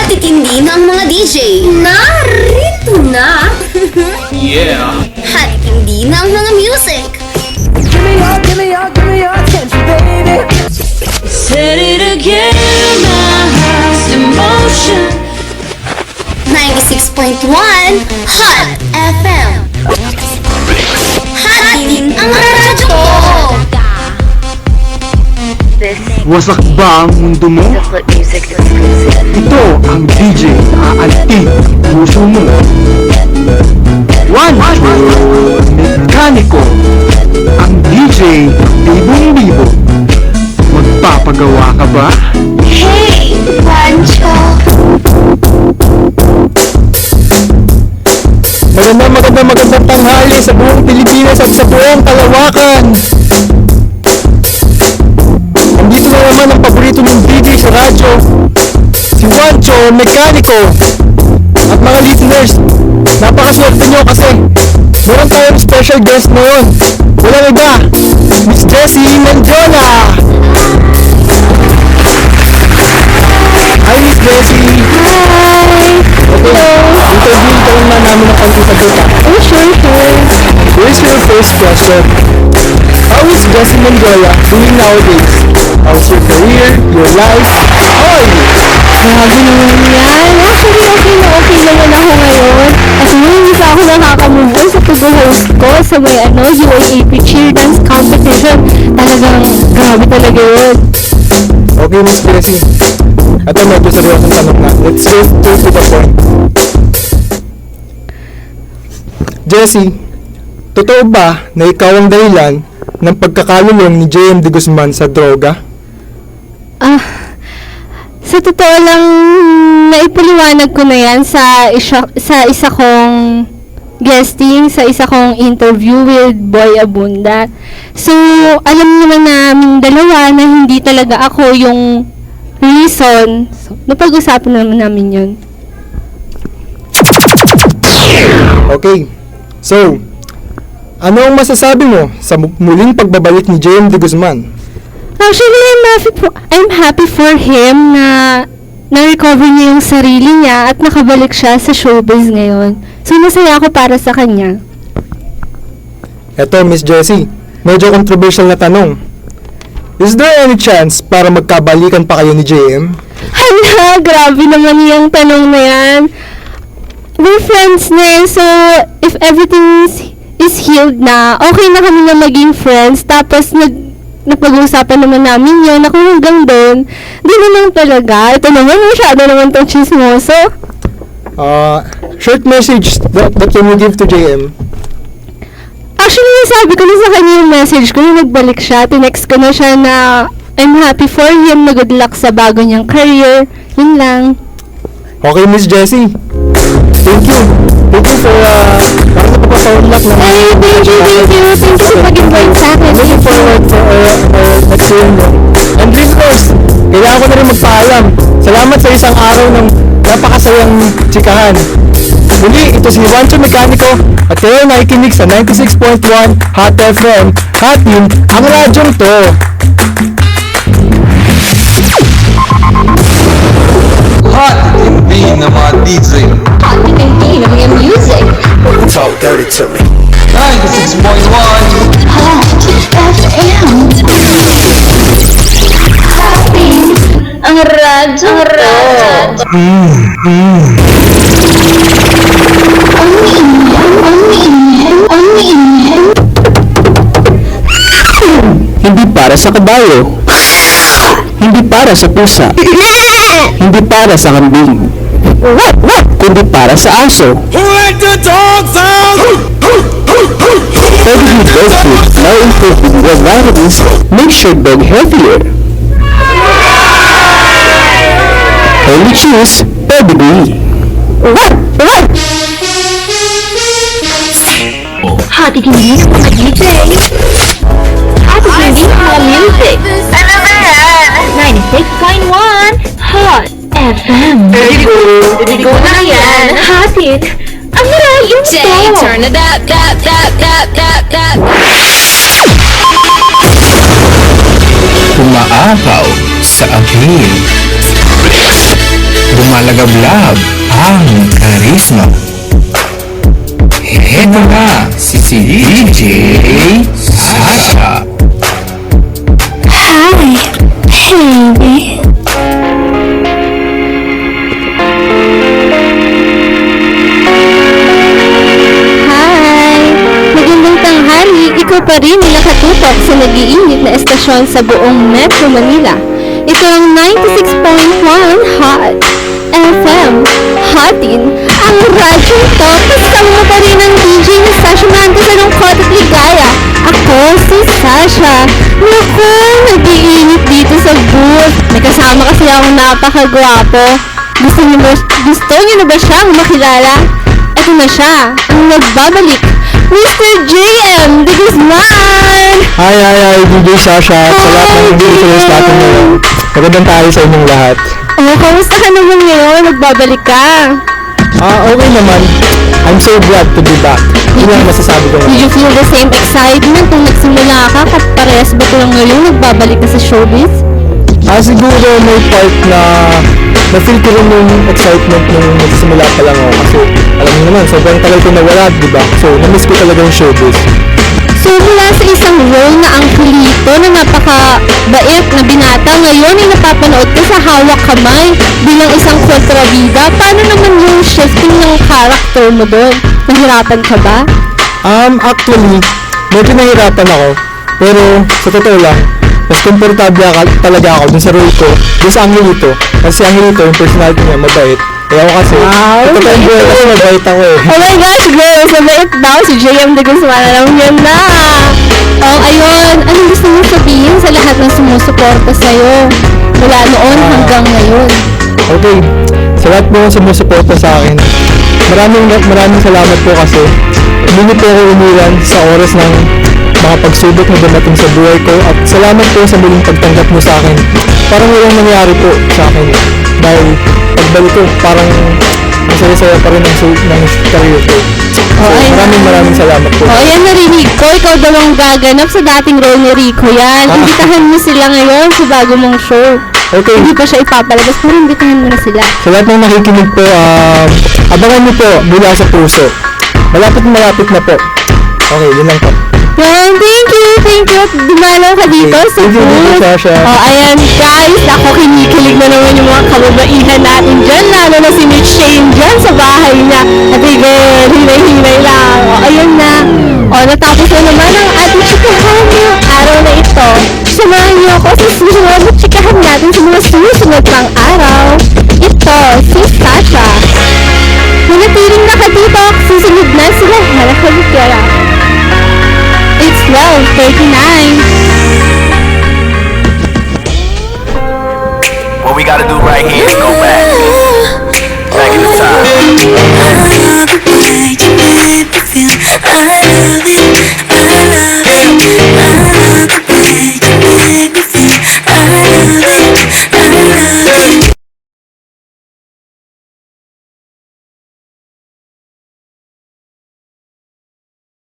Hatid-hindi ng mga DJ. Narito na! Yeah. Hatid-hindi ng mga music. Give me your attention, baby. Said it again, my heart's emotion. 96.1 Hot FM. Hatid ang radyo. Wasak ba ang mundo mo? Ito ang DJ na aalti puso mo. One, mekaniko. Ang DJ libong-libo. Magpapagawa ka ba? Hey, Pancho. Magandang tanghali sa buong Pilipinas at sa buong kalawakan. Andito na naman ang paborito ng DJ sa radyo, si Juancho, mekaniko. At mga listeners, napakaswerte nyo kasi meron tayong special guest ngayon. Walang iba, Miss Jessie Mendiola. Hi Miss Jessie. Hi! Okay, interviewin ka naman namin ng konti sa data. Oh, sure. Here's your first question. How is Jessie Mendiola doing nowadays? How's your career, your life? How are you? Grabe naman yan. Actually, okay naman ako ngayon. Kasi hindi pa ako nakaka-move on sa pag-host ko sa may UAAP Cheer Dance Competition. Talagang grabe talaga yun. Okay, Miss Jessie. Ito medyo seryosong tanong na. Let's go to the point. Jessie, totoo ba na ikaw ang dahilan ng pagkakalulong ni JM De Guzman sa droga? Sa totoo lang, naipaliwanag ko na yan sa isa kong guesting, sa isa kong interview with Boy Abunda. So, alam naman namin dalawa na hindi talaga ako yung reason. So, napag-usapan naman namin yun. Okay. So, ano ang masasabi mo sa muling pagbabalik ni JM De Guzman? Actually, I'm happy for him na na-recover niya yung sarili niya at nakabalik siya sa showbiz ngayon. So, masaya ako para sa kanya. Eto, Miss Jessie, medyo controversial na tanong. Is there any chance para magkabalikan pa kayo ni JM? Hala, grabe naman yung tanong na yan. We're friends na so if everything is healed na, okay na kami na maging friends, tapos napag-uusapan naman namin yun, ako hanggang doon, di naman talaga. Ito naman, masyado naman itong chismoso. Short message that can you give to JM? Actually, sabi ko na sa kanya yung message ko, nung nagbalik siya, tinext ko na siya na I'm happy for him, na good luck sa bago niyang career. Yun lang. Okay, Miss Jessie. Thank you for, parang napapasawalak na. Ay, thank you sa pag-invite sa akin. Looking forward for next year. And listeners, kailangan ko na rin magpaalam. Salamat sa isang araw ng napakasayang tsikahan. Muli, ito si Juancho Mekaniko at kayo nakikinig sa 96.1 Hot FM. Hatin ang radyong to. Hot hindi na mga DJ. Hatid-hindi ng mga music. Talk dirty to me. 96.1 Hot FM. Hatid ang radyo. Hindi para sa kabayo. Hindi para sa pusa. Hindi para sa kambing. Kundi para sa aso. Who let the dogs out? Pedigree dog food now improved with more vitamins makes your dog healthier. Only choose Pedigree. Hatid-hindi ng mga DJ. Hatid-hindi ng mga music. Ano ba yan? 96.1 Hot FM. Ligo na yan. Hatid ang maraming to. Turn it up. Umaapaw sa akin. lumalagablab ang karisma. Heto na si DJ Sasha. Hi, baby. Hi! Magandang tanghali, ikaw pa rin ang nakatutok sa nag-iinit na estasyon sa buong Metro Manila. Ito ang 96.1 Hot FM. Hotin ang radyo ito. Kasama pa rin ang DJ na Sasha Manto sa lungkot at ligaya. Ako si Sasha. Naku, nag-iinit dito sa booth. May kasama kasi akong napakagwapo. Gusto niyo na ba siyang makilala? Ito na siya, ang nagbabalik, Mr. JM de Guzman! Hi, DJ Sasha. Sa lahat ng listeners natin ngayon. Magandang tayo sa inyong lahat. Oh, kamusta ka naman ngayon? Nagbabalik ka. Okay naman. I'm so glad to be back. Yun lang masasabi ko Did ngayon. you feel the same excitement nung nagsimula ka? Parehas ba ito lang ngayon? Nagbabalik ka sa showbiz? Siguro may part na na-feel ko rin yung excitement nung nagsimula pa lang ako kasi alam niyo naman, sobrang tagal ko nawala, di ba? So, na-miss ko talaga yung showbiz. So, mula sa isang role na Angelito na napaka-bait na binata, ngayon ay napapanood ka sa Hawak Kamay bilang isang kontrabida. Paano naman yung shifting ng character mo doon? Nahirapan ka ba? Actually, medyo nahirapan ako. Pero, sa totoo lang, mas komportable talaga ako dun sa role ko, dun sa Angelito. Kasi Angelito, yung personality niya, mabait. Kaya ako kasi, sa totoo buhay kasi mabait ako eh. Oh my gosh, girl! Mabait daw si JM de Guzman. Alam niyo na! Oh, ayun. Anong gusto mo sabihin sa lahat ng sumusuporta sa'yo? Mula noon hanggang ngayon. Okay, sa lahat po ng sumusuporta sa akin, maraming salamat po kasi hindi niyo po ako umiwan sa oras ng mga pagsubok na dumating sa buhay ko at salamat po sa muling pagtanggap mo sa akin. Parang walang nangyari po sa akin dahil pagbalik ko parang masaya-saya pa rin ng career ko. So, maraming salamat po. Oh, ayan narinig ko. Ikaw daw ang gaganap sa dating role ni Rico yan. Imbitahan mo sila ngayon sa bago mong show. Okay, Hindi pa siya ipapalabas, pero imbitahan mo na sila. sa lahat ng nakikinig po, abangan niyo po mula sa puso. Malapit na po. Okay, yun lang po. Yan, thank you. Dumalaw ka dito sa Thank you, booth. Sasha. Oh, ayan guys, ako kinikilig na naman yung mga kababaihan natin dyan, lalo na si Mitch Shane dyan sa bahay niya. At again, hinay-hinay lang. Oh, ayun na. Oh, natapos na naman ang ating chikahan ngayong araw na ito. Samahan niyo ako sa susunod na chikahan natin sa mga susunod pang araw. Ito, si Sasha. Manatiling nakatutok, susunod na sila Hela Cavitera. It's 12:39. What we gotta do right here